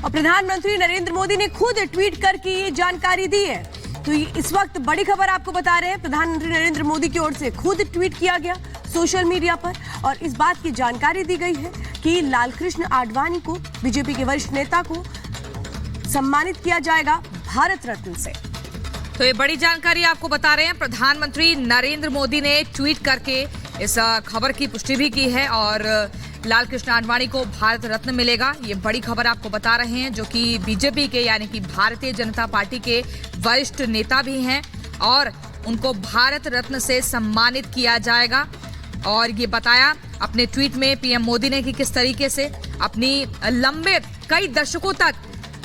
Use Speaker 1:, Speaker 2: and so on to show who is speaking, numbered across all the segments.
Speaker 1: और प्रधानमंत्री नरेंद्र मोदी ने खुद ट्वीट करके ये जानकारी दी है। तो इस वक्त बड़ी खबर आपको बता रहे हैं, प्रधानमंत्री नरेंद्र मोदी की ओर से खुद ट्वीट किया गया सोशल मीडिया पर और इस बात की जानकारी दी गई है कि लालकृष्ण आडवाणी को, बीजेपी के वरिष्ठ नेता को सम्मानित किया जाएगा भारत रत्न से।
Speaker 2: तो ये बड़ी जानकारी आपको बता रहे हैं, प्रधानमंत्री नरेंद्र मोदी ने ट्वीट करके इस खबर की पुष्टि भी की है और लालकृष्ण आडवाणी को भारत रत्न मिलेगा। ये बड़ी खबर आपको बता रहे हैं, जो कि बीजेपी के यानी कि भारतीय जनता पार्टी के वरिष्ठ नेता भी हैं और उनको भारत रत्न से सम्मानित किया जाएगा। और ये बताया अपने ट्वीट में पीएम मोदी ने कि किस तरीके से अपनी लंबे कई दशकों तक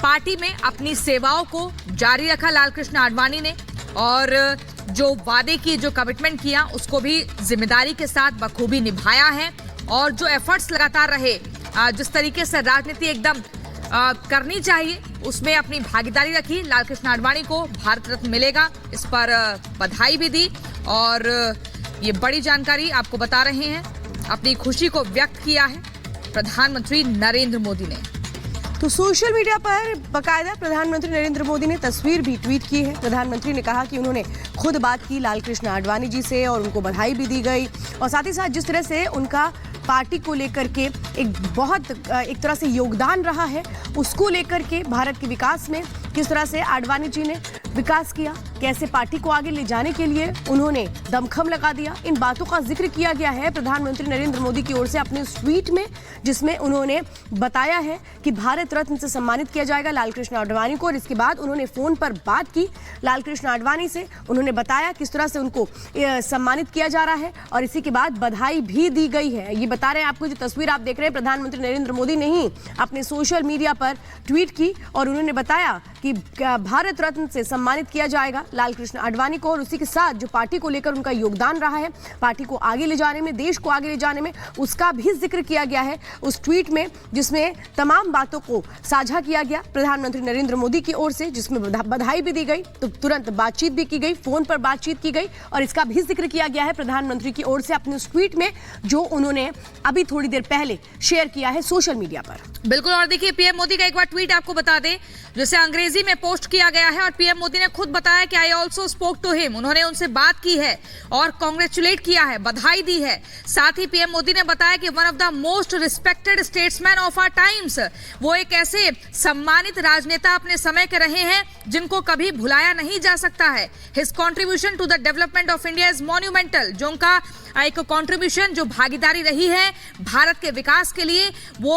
Speaker 2: पार्टी में अपनी सेवाओं को जारी रखा लालकृष्ण आडवाणी ने और जो वादे की, जो कमिटमेंट किया, उसको भी जिम्मेदारी के साथ बखूबी निभाया है और जो एफर्ट्स लगातार रहे, जिस तरीके से राजनीति एकदम करनी चाहिए उसमें अपनी भागीदारी रखी। लालकृष्ण आडवाणी को भारत रत्न मिलेगा, इस पर बधाई भी दी और ये बड़ी जानकारी आपको बता रहे हैं। अपनी खुशी को व्यक्त किया है प्रधानमंत्री नरेंद्र मोदी ने।
Speaker 1: तो सोशल मीडिया पर बकायदा प्रधानमंत्री नरेंद्र मोदी ने तस्वीर भी ट्वीट की है। प्रधानमंत्री ने कहा कि उन्होंने खुद बात की लालकृष्ण आडवाणी जी से और उनको बधाई भी दी गई और साथ ही साथ जिस तरह से उनका पार्टी को लेकर के एक तरह से योगदान रहा है, उसको लेकर के भारत के विकास में किस तरह से आडवाणी जी ने विकास किया, कैसे पार्टी को आगे ले जाने के लिए उन्होंने दमखम लगा दिया, इन बातों का जिक्र किया गया है प्रधानमंत्री नरेंद्र मोदी की ओर से अपने उस ट्वीट में, जिसमें उन्होंने बताया है कि भारत रत्न से सम्मानित किया जाएगा लालकृष्ण आडवाणी को। और इसके बाद उन्होंने फोन पर बात की लालकृष्ण आडवाणी से, उन्होंने बताया किस तरह से उनको सम्मानित किया जा रहा है और इसी के बाद बधाई भी दी गई है। ये बता रहे हैं आपको, जो तस्वीर आप देख रहे हैं, प्रधानमंत्री नरेंद्र मोदी ने ही अपने सोशल मीडिया पर ट्वीट की और उन्होंने बताया कि भारत रत्न से सम्मानित किया जाएगा लालकृष्ण आडवाणी को और उसी के साथ जो पार्टी को लेकर उनका योगदान रहा है, पार्टी को आगे ले जाने में, देश को आगे ले जाने में, उसका भी जिक्र किया गया है उस ट्वीट में, जिसमें तमाम बातों को साझा किया गया प्रधानमंत्री नरेंद्र मोदी की ओर से, जिसमें बधाई भी दी गई, तो तुरंत बातचीत भी की गई, फोन पर बातचीत की गई और इसका भी जिक्र किया गया है प्रधानमंत्री की ओर से अपने उस ट्वीट में, जो उन्होंने अभी थोड़ी देर पहले शेयर किया है सोशल मीडिया पर।
Speaker 2: बिल्कुल। और देखिए, पीएम मोदी का एक बार ट्वीट आपको बता दें, जिसे अंग्रेजी में पोस्ट किया गया है और पीएम मोदी ने खुद बताया कि I also spoke to him, उन्होंने उनसे बात की है और कांग्रेचुलेट किया है, बधाई दी है। साथ ही पीएम मोदी ने बताया कि one of the most respected statesman of our times, वो एक ऐसे सम्मानित राजनेता अपने समय के रहे हैं जिनको कभी भुलाया नहीं जा सकता है। His contribution to the development of India is monumental, जो उनका एक कॉन्ट्रीब्यूशन, जो भागीदारी रही है भारत के विकास के लिए, वो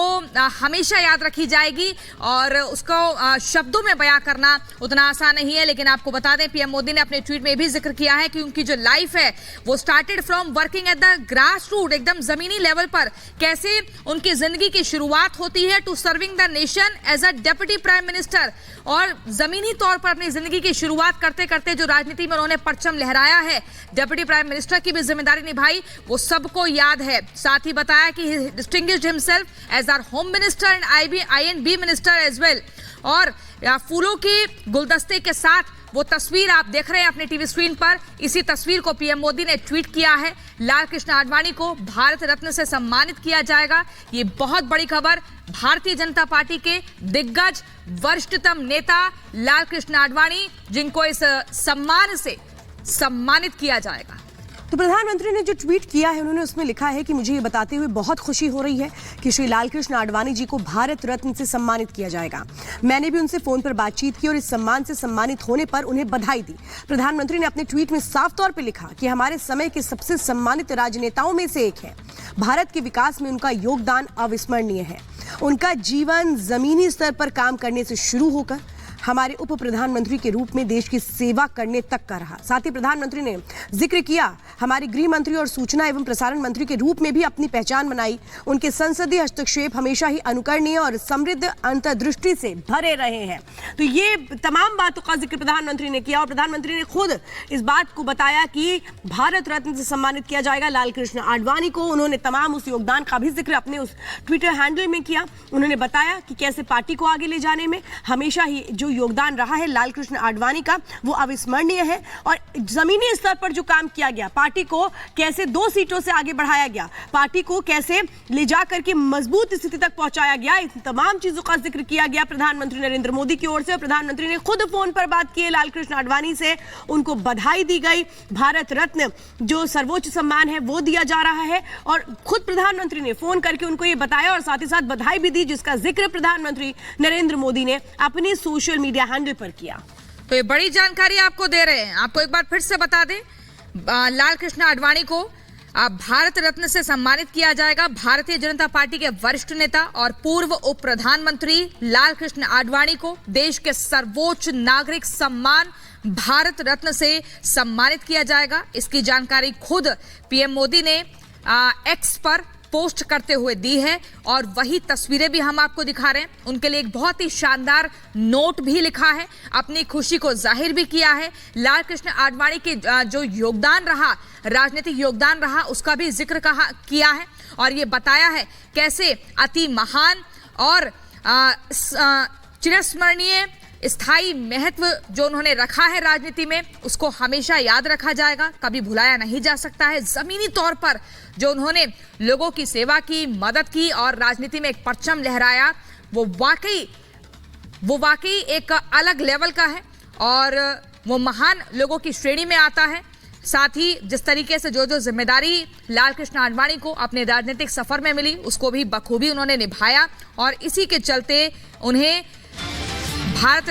Speaker 2: हमेशा याद रखी जाएगी और उसको शब्दों में बयां करना उतना आसान नहीं है। लेकिन आपको बता दें, पीएम मोदी ने अपने ट्वीट में भी जिक्र किया है कि उनकी जो लाइफ है वो started from working at the grass root, एकदम जमीनी लेवल पर कैसे उनकी जिंदगी की शुरुआत होती है, to serving the nation as a deputy prime minister, और जमीनी तौर पर अपनी जिंदगी की शुरुआत करते करते जो राजनीति में उन्होंने परचम लहराया है, डेप्यूटी प्राइम मिनिस्टर की भी जिम्मेदारी निभाई, वो सबको याद है। साथ ही बताया कि he distinguished himself as our home minister and I&B minister as well। और फूलों के गुलदस्ते के साथ वो तस्वीर आप देख रहे हैं अपने टीवी स्क्रीन पर, इसी तस्वीर को पीएम मोदी ने ट्वीट किया है। लालकृष्ण आडवाणी को भारत रत्न से सम्मानित किया जाएगा, ये बहुत बड़ी खबर। भारतीय जनता पार्टी के दिग्गज वरिष्ठतम नेता लालकृष्ण आडवाणी, जिनको इस सम्मान से सम्मानित किया जाएगा।
Speaker 1: तो प्रधानमंत्री ने जो ट्वीट किया है, उन्होंने उसमें लिखा है कि मुझे ये बताते हुए बहुत खुशी हो रही है कि श्री लालकृष्ण आडवाणी जी को भारत रत्न से सम्मानित किया जाएगा। मैंने भी उनसे फोन पर बातचीत की और इस सम्मान से सम्मानित होने पर उन्हें बधाई दी। प्रधानमंत्री ने अपने ट्वीट में साफ तौर पर लिखा कि हमारे समय के सबसे सम्मानित राजनेताओं में से एक है। भारत के विकास में उनका योगदान अविस्मरणीय है। उनका जीवन जमीनी स्तर पर काम करने से शुरू होकर हमारे उप प्रधानमंत्री के रूप में देश की सेवा करने तक का रहा। साथ ही प्रधानमंत्री ने जिक्र किया हमारे गृह मंत्री और सूचना एवं प्रसारण मंत्री के रूप में भी अपनी पहचान बनाई। उनके संसदीय हस्तक्षेप हमेशा ही अनुकरणीय और समृद्ध अंतर्दृष्टि से भरे रहे हैं। तो ये तमाम बातों का जिक्र प्रधानमंत्री ने किया और प्रधानमंत्री ने खुद इस बात को बताया कि भारत रत्न से सम्मानित किया जाएगा लालकृष्ण आडवाणी को। उन्होंने तमाम उस योगदान का भी जिक्र अपने उस ट्विटर हैंडल में किया। उन्होंने बताया कि कैसे पार्टी को आगे ले जाने में हमेशा ही जो जो योगदान रहा है लाल कृष्ण आडवाणी का वो अविस्मरणीय है। और जमीनी स्तर पर जो काम किया गया, पार्टी को कैसे 2 सीटों से आगे बढ़ाया गया, पार्टी को कैसे ले जाकर के मजबूत स्थिति तक पहुंचाया गया, इन तमाम चीजों का जिक्र किया गया प्रधानमंत्री नरेंद्र मोदी की ओर से। प्रधानमंत्री ने खुद फोन पर बात की है लाल कृष्ण आडवाणी से, उनको बधाई दी गई। भारत रत्न जो सर्वोच्च सम्मान है वो दिया जा रहा है और खुद प्रधानमंत्री ने फोन करके उनको ये बताया और साथ ही साथ बधाई भी दी, जिसका जिक्र प्रधानमंत्री नरेंद्र मोदी ने अपनी सोशल मीडिया हैंडल पर किया।
Speaker 2: तो ये बड़ी जानकारी आपको दे रहे हैं। आपको एक बार फिर से बता दें, लाल कृष्ण आडवाणी को भारत रत्न से सम्मानित किया जाएगा। भारतीय जनता पार्टी के वरिष्ठ नेता और पूर्व उप प्रधानमंत्री लाल कृष्ण आडवाणी को देश के सर्वोच्च नागरिक सम्मान भारत रत्न से सम्मानित किया जाएगा। इसकी जानकारी खुद पीएम मोदी ने एक्स पर पोस्ट करते हुए दी है और वही तस्वीरें भी हम आपको दिखा रहे हैं। उनके लिए एक बहुत ही शानदार नोट भी लिखा है, अपनी खुशी को जाहिर भी किया है। लाल कृष्ण आडवाणी के जो योगदान रहा, राजनीतिक योगदान रहा, उसका भी जिक्र किया है और ये बताया है कैसे अति महान और चिरस्मरणीय स्थायी महत्व जो उन्होंने रखा है राजनीति में, उसको हमेशा याद रखा जाएगा, कभी भुलाया नहीं जा सकता है। जमीनी तौर पर जो उन्होंने लोगों की सेवा की, मदद की और राजनीति में एक परचम लहराया, वो वाकई एक अलग लेवल का है और वो महान लोगों की श्रेणी में आता है। साथ ही जिस तरीके से जो जिम्मेदारी लाल कृष्ण आडवाणी को अपने राजनीतिक सफर में मिली, उसको भी बखूबी उन्होंने निभाया और इसी के चलते उन्हें भारत